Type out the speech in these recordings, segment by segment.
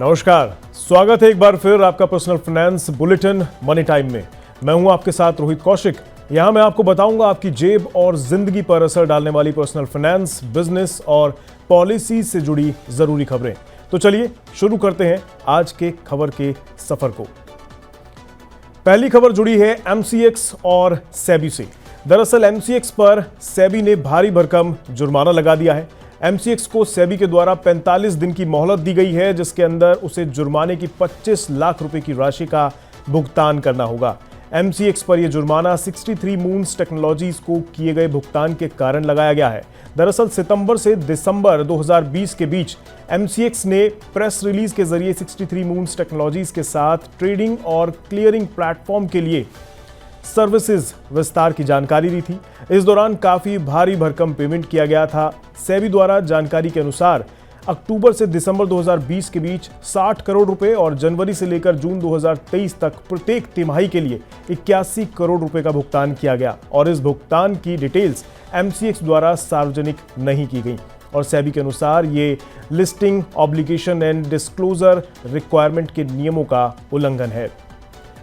नमस्कार, स्वागत है एक बार फिर आपका personal finance bulletin money time में। मैं हूं आपके साथ रोहित कौशिक। यहां मैं आपको बताऊंगा आपकी जेब और जिंदगी पर असर डालने वाली पर्सनल फाइनेंस, बिजनेस और पॉलिसी से जुड़ी जरूरी खबरें। तो चलिए शुरू करते हैं आज के खबर के सफर को। पहली खबर जुड़ी है एमसीएक्स और सेबी से। दरअसल एमसीएक्स पर सेबी ने भारी भरकम जुर्माना लगा दिया है। एमसीएक्स को सेबी के द्वारा 45 दिन की मोहलत दी गई है, जिसके अंदर उसे जुर्माने की 25 लाख रुपए की राशि का भुगतान करना होगा। एमसीएक्स पर यह जुर्माना 63 मून्स टेक्नोलॉजीज को किए गए भुगतान के कारण लगाया गया है। दरअसल सितंबर से दिसंबर 2020 के बीच एमसीएक्स ने प्रेस रिलीज के जरिए 63 मून्स टेक्नोलॉजीज के साथ ट्रेडिंग और क्लियरिंग प्लेटफॉर्म के लिए सर्विसेज विस्तार की जानकारी दी थी। इस दौरान काफी भारी भरकम पेमेंट किया गया था। सेबी द्वारा जानकारी के अनुसार अक्टूबर से दिसंबर 2020 के बीच 60 करोड़ रुपए और जनवरी से लेकर जून 2023 तक प्रत्येक तिमाही के लिए 81 करोड़ रुपए का भुगतान किया गया और इस भुगतान की डिटेल्स एमसीएक्स द्वारा सार्वजनिक नहीं की गई और सेबी के अनुसार ये listing obligation and disclosure requirement के नियमों का उल्लंघन है।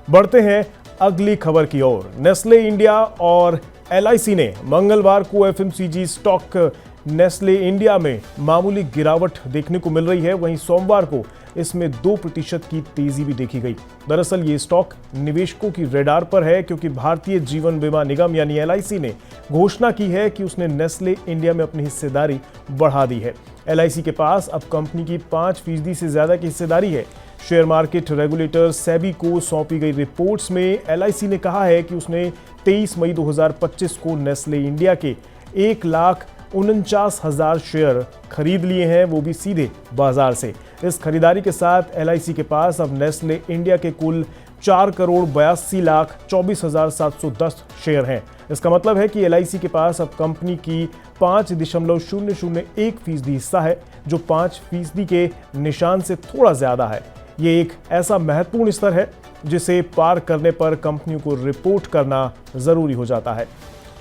बढ़ते हैं अगली खबर की ओर। नेस्ले इंडिया और एलआईसी ने मंगलवार को एफएमसीजी स्टॉक नेस्ले इंडिया में मामूली गिरावट देखने को मिल रही है। वहीं सोमवार को इसमें 2% की तेजी भी देखी गई। दरअसल ये स्टॉक निवेशकों की रेडार पर है क्योंकि भारतीय जीवन बीमा निगम यानी एलआईसी ने घोषणा की है कि उसने नेस्ले इंडिया में अपनी हिस्सेदारी बढ़ा दी है। एलआईसी के पास अब कंपनी की 5% से ज्यादा की हिस्सेदारी है। शेयर मार्केट रेगुलेटर सेबी को सौंपी गई रिपोर्ट्स में एलआईसी ने कहा है कि उसने 23 मई 2025 को नेस्ले इंडिया के 1,49,000 शेयर खरीद लिए हैं, वो भी सीधे बाजार से। इस खरीदारी के साथ एलआईसी के पास अब नेस्ले इंडिया के कुल 4,82,24,710 शेयर हैं। इसका मतलब है कि एलआईसी के पास अब कंपनी की 5.001% हिस्सा है, जो 5% के निशान से थोड़ा ज्यादा है। ये एक ऐसा महत्वपूर्ण स्तर है जिसे पार करने पर कंपनियों को रिपोर्ट करना जरूरी हो जाता है।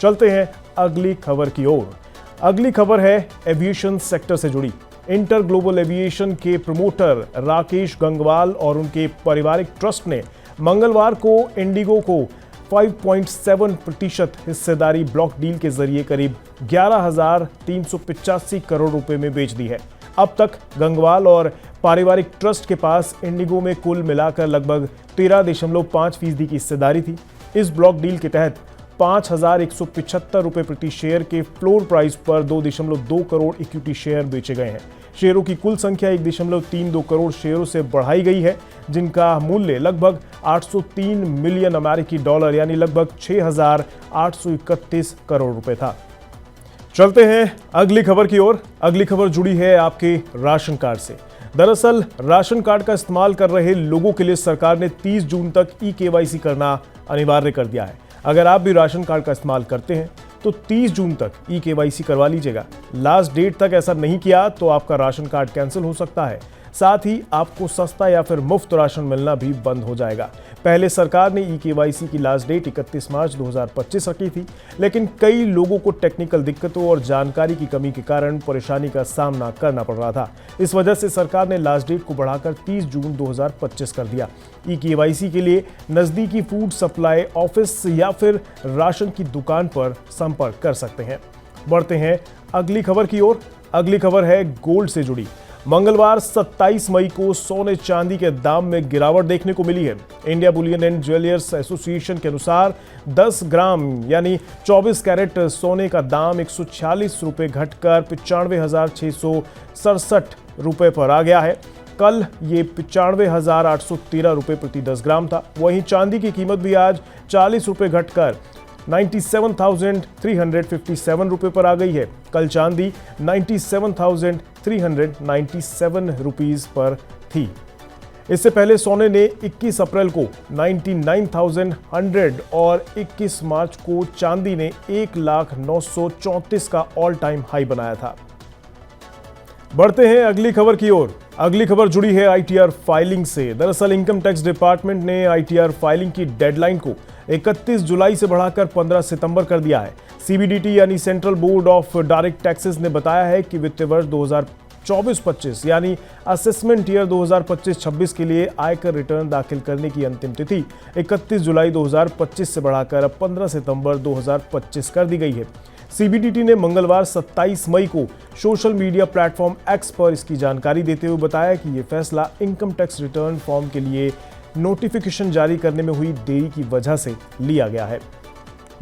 चलते हैं अगली खबर की ओर। अगली खबर है एविएशन सेक्टर से जुड़ी। इंटर ग्लोबल एविएशन के प्रमोटर राकेश गंगवाल और उनके पारिवारिक ट्रस्ट ने मंगलवार को इंडिगो को 5.7% हिस्सेदारी ब्लॉक डील के जरिए करीब 11,385 करोड़ रुपए में बेच दी है। अब तक गंगवाल और पारिवारिक ट्रस्ट के पास इंडिगो में कुल मिलाकर लगभग 13.5% की हिस्सेदारी थी। इस ब्लॉक डील के तहत 5,175 रुपए प्रति शेयर के फ्लोर प्राइस पर 2.2 करोड़ इक्विटी शेयर बेचे गए हैं। शेयरों की कुल संख्या 1.32 करोड़ शेयरों से बढ़ाई गई है, जिनका मूल्य लगभग 803 मिलियन अमेरिकी डॉलर यानी लगभग 6,831 करोड़ रुपए था। चलते हैं अगली खबर की ओर। अगली खबर जुड़ी है आपके राशन कार्ड से। दरअसल राशन कार्ड का इस्तेमाल कर रहे लोगों के लिए सरकार ने 30 जून तक ई-केवाईसी करना अनिवार्य कर दिया है। अगर आप भी राशन कार्ड का इस्तेमाल करते हैं तो 30 जून तक ई-केवाईसी करवा लीजिएगा। लास्ट डेट तक ऐसा नहीं किया तो आपका राशन कार्ड कैंसिल हो सकता है। साथ ही आपको सस्ता या फिर मुफ्त राशन मिलना भी बंद हो जाएगा। पहले सरकार ने ई-केवाईसी की लास्ट डेट 31 मार्च 2025 रखी थी, लेकिन कई लोगों को टेक्निकल दिक्कतों और जानकारी की कमी के कारण परेशानी का सामना करना पड़ रहा था। इस वजह से सरकार ने लास्ट डेट को बढ़ाकर 30 जून 2025 कर दिया। ई-केवाईसी के लिए नज़दीकी फूड सप्लाई ऑफिस या फिर राशन की दुकान पर संपर्क कर सकते हैं। बढ़ते हैं अगली खबर की ओर। अगली खबर है गोल्ड से जुड़ी। मंगलवार 27 मई को सोने चांदी के दाम में गिरावट देखने को मिली है। India Boolean and jewellers association के अनुसार 10 ग्राम यानी 24 कैरेट सोने का दाम 146 रुपए घटकर 95,667 रुपए पर आ गया है। कल ये 95,813 रुपए प्रति 10 ग्राम था। वहीं चांदी की कीमत भी आज 40 रुपए घटकर 97,357 रुपए पर आ गई है। कल चांदी 97,397 रुपीस पर थी। इससे पहले सोने ने 21 अप्रैल को 99,100 और 21 मार्च को चांदी ने 1,09,34 का ऑल टाइम हाई बनाया था। बढ़ते हैं अगली खबर की ओर। अगली खबर जुड़ी है आईटीआर फाइलिंग से। दरअसल इनकम टैक्स डिपार्टमेंट ने आईटीआर फाइलिंग की डेडलाइन को 31 जुलाई से बढ़ाकर 15 सितंबर कर दिया है। सीबीडीटी यानी central board of direct taxes ने बताया है कि वित्तीय वर्ष 24-25 यानी असेसमेंट ईयर 2025-26 के लिए आयकर रिटर्न दाखिल करने की अंतिम तिथि 31 जुलाई 2025 से बढ़ाकर अब 15 सितंबर 2025 कर दी गई है। सीबीडीटी ने मंगलवार 27 मई को सोशल मीडिया प्लेटफॉर्म एक्स पर इसकी जानकारी देते हुए बताया कि यह फैसला इनकम टैक्स रिटर्न फॉर्म के लिए नोटिफिकेशन जारी करने में हुई देरी की वजह से लिया गया है।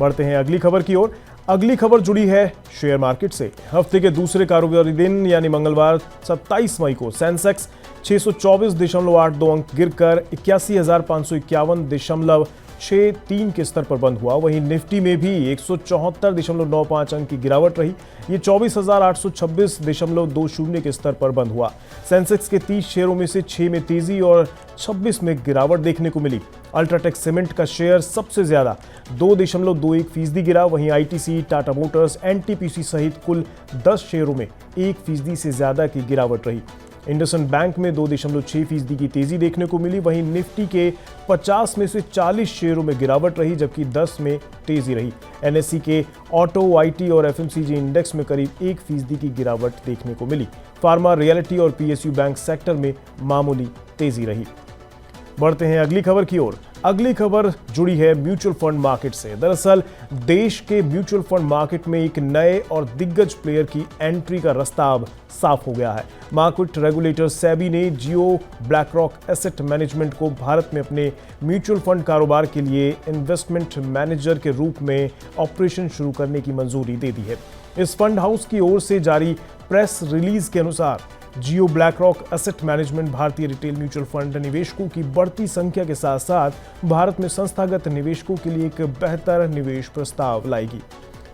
बढ़ते हैं अगली खबर की ओर। अगली खबर जुड़ी है शेयर मार्केट से। हफ्ते के दूसरे कारोबारी दिन यानी मंगलवार 27 मई को सेंसेक्स 624.82 अंक गिरकर 81,551.63 के स्तर पर बंद हुआ। वहीं निफ्टी में भी 174.95 अंक की गिरावट रही। ये 24,826.20 के स्तर पर बंद हुआ। सेंसेक्स के 30 शेयरों में से 6 में तेजी और 26 में गिरावट देखने को मिली। अल्ट्राटेक सीमेंट का शेयर सबसे ज्यादा 2.21% गिरा। वहीं आईटीसी, टाटा मोटर्स, एनटीपीसी सहित कुल 10 शेयरों में 1% से ज्यादा की गिरावट रही। इंडसइंड बैंक में 2.6% की तेजी देखने को मिली। वहीं निफ्टी के 50 में से 40 शेयरों में गिरावट रही, जबकि 10 में तेजी रही। एनएसई के ऑटो, आईटी और एफएमसीजी इंडेक्स में करीब 1% की गिरावट देखने को मिली। फार्मा, रियलिटी और पीएसयू बैंक सेक्टर में मामूली तेजी रही। बढ़ते हैं अगली खबर की ओर। अगली खबर जुड़ी है म्यूचुअल फंड मार्केट से। दरअसल देश के म्यूचुअल फंड मार्केट में एक नए और दिग्गज प्लेयर की एंट्री का रास्ता अब साफ हो गया है। मार्केट रेगुलेटर सेबी ने जियो ब्लैकरॉक एसेट मैनेजमेंट को भारत में अपने म्यूचुअल फंड कारोबार के लिए इन्वेस्टमेंट मैनेजर के रूप में ऑपरेशन शुरू करने की मंजूरी दे दी है। इस फंड हाउस की ओर से जारी प्रेस रिलीज के अनुसार जियो ब्लैकरॉक एसेट मैनेजमेंट भारतीय रिटेल म्यूचुअल फंड निवेशकों की बढ़ती संख्या के साथ साथ भारत में संस्थागत निवेशकों के लिए एक बेहतर निवेश प्रस्ताव लाएगी।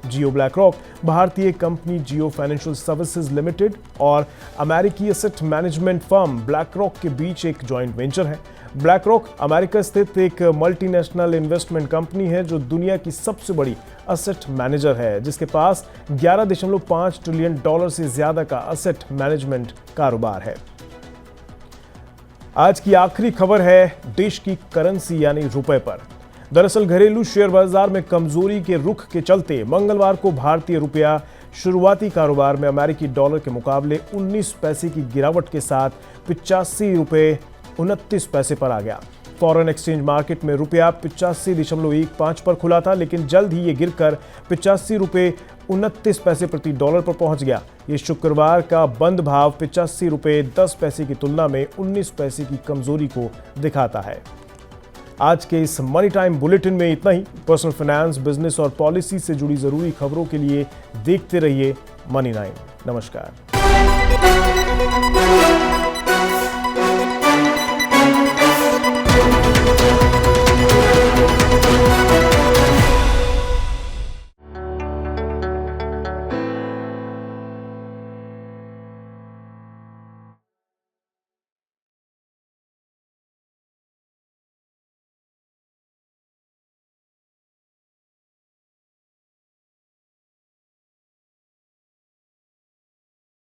जियो ब्लैकरॉक भारतीय कंपनी जियो फाइनेंशियल सर्विसेज लिमिटेड और अमेरिकी एसेट मैनेजमेंट फर्म ब्लैकरॉक के बीच एक जॉइंट वेंचर है। ब्लैकरॉक अमेरिका स्थित एक मल्टीनेशनल इन्वेस्टमेंट कंपनी है जो दुनिया की सबसे बड़ी एसेट मैनेजर है, जिसके पास $11.5 ट्रिलियन से ज्यादा का एसेट मैनेजमेंट कारोबार है। आज की आखिरी खबर है देश की करेंसी यानी रुपए पर। दरअसल घरेलू शेयर बाजार में कमजोरी के रुख के चलते मंगलवार को भारतीय रुपया शुरुआती कारोबार में अमेरिकी डॉलर के मुकाबले 19 पैसे की गिरावट के साथ 85.29 पर आ गया। फॉरेन एक्सचेंज मार्केट में रुपया 85.15 पर खुला था, लेकिन जल्द ही ये गिरकर 85.29 प्रति डॉलर पर पहुंच गया। ये शुक्रवार का बंद भाव 85.10 की तुलना में 19 पैसे की कमजोरी को दिखाता है। आज के इस मनी टाइम बुलेटिन में इतना ही। पर्सनल फाइनेंस, बिजनेस और पॉलिसी से जुड़ी जरूरी खबरों के लिए देखते रहिए मनी 9। नमस्कार।